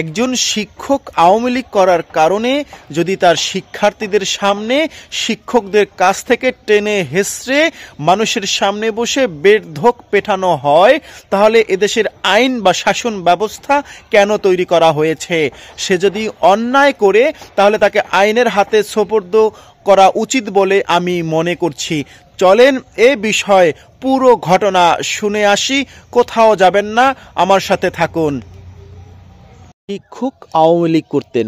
একজন শিক্ষক আওয়ামী লীগ করার কারণে যদি তার শিক্ষার্থীদের সামনে শিক্ষকদের কাছ থেকে টেনে হেঁচড়ে মানুষের সামনে বসে বেধড়ক পেটানো হয়, তাহলে এদেশের আইন বা শাসন ব্যবস্থা কেন তৈরি করা হয়েছে? সে যদি অন্যায় করে তাহলে তাকে আইনের হাতে সোপর্দ করা উচিত বলে আমি মনে করছি। চলেন এ বিষয়ে পুরো ঘটনা শুনে আসি। কোথাও যাবেন না, আমার সাথে থাকুন। শিক্ষক আওয়ামী লীগ করতেন,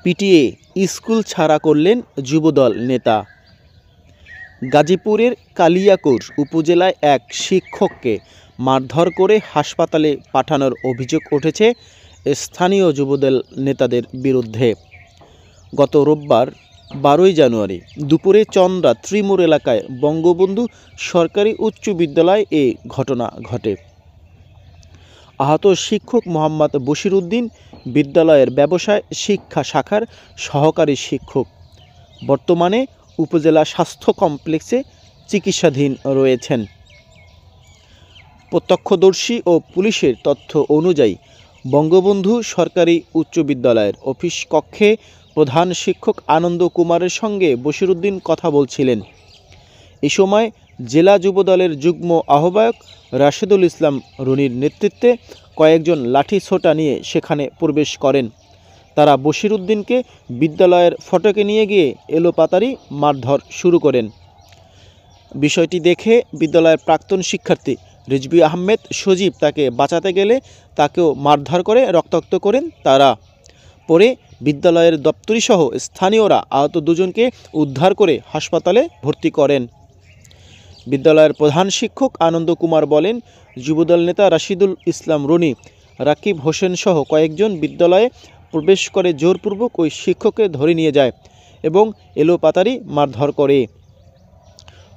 পিটিয়ে স্কুল ছাড়া করলেন যুবদল নেতা। গাজীপুরের কালিয়াকৈর উপজেলায় এক শিক্ষককে মারধর করে হাসপাতালে পাঠানোর অভিযোগ উঠেছে স্থানীয় যুবদল নেতাদের বিরুদ্ধে। গত রোববার 12 জানুয়ারি দুপুরে চন্দ্রা ত্রিমুর এলাকায় বঙ্গবন্ধু সরকারি উচ্চ বিদ্যালয়ে এ ঘটনা ঘটে। আহত শিক্ষক মোহাম্মদ বশির উদ্দিন বিদ্যালয়ের ব্যবসায় শিক্ষা শাখার সহকারী শিক্ষক। বর্তমানে উপজেলা স্বাস্থ্য কমপ্লেক্সে চিকিৎসাধীন রয়েছেন। প্রত্যক্ষদর্শী ও পুলিশের তথ্য অনুযায়ী বঙ্গবন্ধু সরকারি উচ্চ বিদ্যালয়ের অফিস কক্ষে প্রধান শিক্ষক আনন্দ কুমারের সঙ্গে বশির উদ্দিন কথা বলছিলেন। এ সময় জেলা যুবদলের যুগ্ম আহ্বায়ক রাশেদুল ইসলাম রনির নেতৃত্বে কয়েকজন লাঠিসোঁটা নিয়ে সেখানে প্রবেশ করেন। তারা বশির উদ্দিনকে বিদ্যালয়ের ফটকে নিয়ে গিয়ে এলোপাতাড়ি মারধর শুরু করেন। বিষয়টি দেখে বিদ্যালয়ের প্রাক্তন শিক্ষার্থী রিজভী আহমেদ সজীব তাকে বাঁচাতে গেলে তাকেও মারধর করে রক্তাক্ত করেন তারা। পরে বিদ্যালয়ের দপ্তরিসহ স্থানীয়রা আহত দুজনকে উদ্ধার করে হাসপাতালে ভর্তি করেন। বিদ্যালয়ের প্রধান শিক্ষক আনন্দ কুমার বলেন, যুবদল নেতা রাশিদুল ইসলাম রনি, রাকিব হোসেন সহ কয়েকজন বিদ্যালয়ে প্রবেশ করে জোরপূর্বক ওই শিক্ষককে ধরে নিয়ে যায় এবং এলোপাতাড়ি মারধর করে।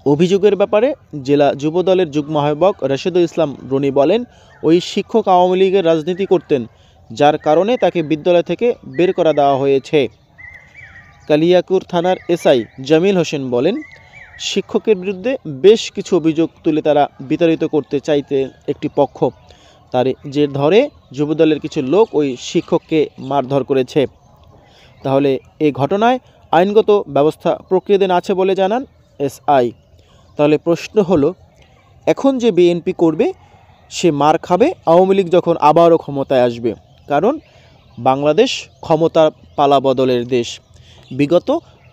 অভিযোগের ব্যাপারে জেলা যুবদলের যুগ্ম আহ্বায়ক রাশেদুল ইসলাম রনি বলেন, ওই শিক্ষক আওয়ামী লীগের রাজনীতি করতেন, যার কারণে তাকে বিদ্যালয় থেকে বের করে দেওয়া হয়েছে। কালিয়াকৈর থানার এসআই জামিল হোসেন বলেন, শিক্ষকের বিরুদ্ধে বেশ কিছু অভিযোগ তুলে তারা বিতাড়িত করতে চাইতে একটি পক্ষ, তার যে ধরে যুবদলের কিছু লোক ওই শিক্ষককে মারধর করেছে। তাহলে এই ঘটনায় আইনগত ব্যবস্থা প্রক্রিয়াধীন আছে বলে জানান এসআই। তাহলে প্রশ্ন হলো, এখন যে বিএনপি করবে সে মার খাবে আওয়ামী লীগ যখন আবারও ক্ষমতায় আসবে। কারণ বাংলাদেশ ক্ষমতার পালা বদলের দেশ। বিগত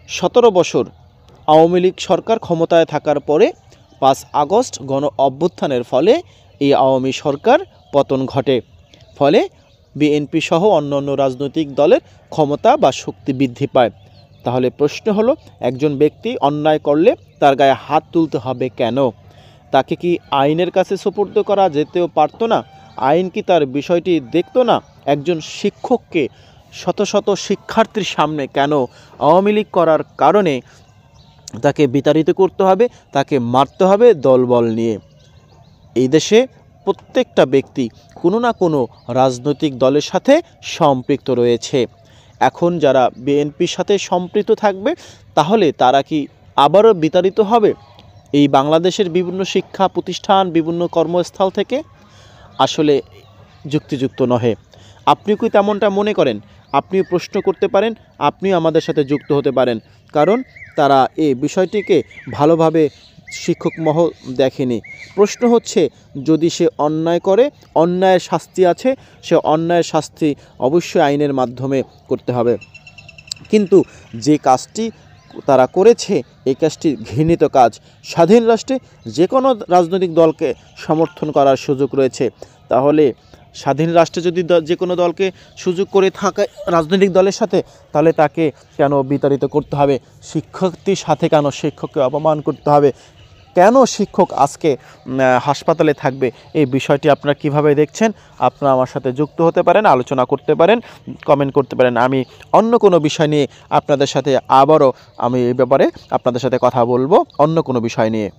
17 বছর আওয়ামী লীগ সরকার ক্ষমতায় থাকার পরে 5 আগস্ট গণ অভ্যুত্থানের ফলে এই আওয়ামী সরকার পতন ঘটে। ফলে বিএনপি সহ অন্যান্য রাজনৈতিক দলের ক্ষমতা বা শক্তি বৃদ্ধি পায়। তাহলে প্রশ্ন হলো, একজন ব্যক্তি অন্যায় করলে তার গায়ে হাত তুলতে হবে কেন? তাকে কি আইনের কাছে সোপর্দ করা যেতেও পারতো না? আইন কি তার বিষয়টি দেখতো না? একজন শিক্ষককে শত শত শিক্ষার্থীর সামনে কেন আওয়ামী লীগ করার কারণে তাকে বিতাড়িত করতে হবে, তাকে মারতে হবে দলবল নিয়ে? এই দেশে প্রত্যেকটা ব্যক্তি কোনো না কোনো রাজনৈতিক দলের সাথে সম্পৃক্ত রয়েছে। এখন যারা বিএনপির সাথে সম্পৃক্ত থাকবে তাহলে তারা কি আবারও বিতাড়িত হবে এই বাংলাদেশের বিভিন্ন শিক্ষা প্রতিষ্ঠান, বিভিন্ন কর্মস্থল থেকে? আসলে যুক্তিযুক্ত নহে। আপনিও কি তেমনটা মনে করেন? আপনিও প্রশ্ন করতে পারেন, আপনিও আমাদের সাথে যুক্ত হতে পারেন। কারণ তারা এই বিষয়টিকে ভালোভাবে শিক্ষক মহল দেখেনি। প্রশ্ন হচ্ছে, যদি সে অন্যায় করে, অন্যায়ের শাস্তি আছে, সে অন্যায়ের শাস্তি অবশ্যই আইনের মাধ্যমে করতে হবে। কিন্তু যে কাজটি তারা করেছে এই কাজটি ঘৃণিত কাজ। স্বাধীন রাষ্ট্রে যে কোনো রাজনৈতিক দলকে সমর্থন করার সুযোগ রয়েছে। তাহলে স্বাধীন রাষ্ট্রে যদি যে কোনো দলকে সুযোগ করে থাকে রাজনৈতিক দলের সাথে, তাহলে তাকে কেন বিতাড়িত করতে হবে? শিক্ষকটির সাথে কেন শিক্ষককে অপমান করতে হবে? কেন শিক্ষক আজকে হাসপাতালে থাকবে? এই বিষয়টি আপনারা কিভাবে দেখছেন? আপনারা আমার সাথে যুক্ত হতে পারেন, আলোচনা করতে পারেন, কমেন্ট করতে পারেন। আমি অন্য কোনো বিষয় নিয়ে আপনাদের সাথে আবারও এই ব্যাপারে আপনাদের সাথে কথা বলবো, অন্য কোনো বিষয় নিয়ে।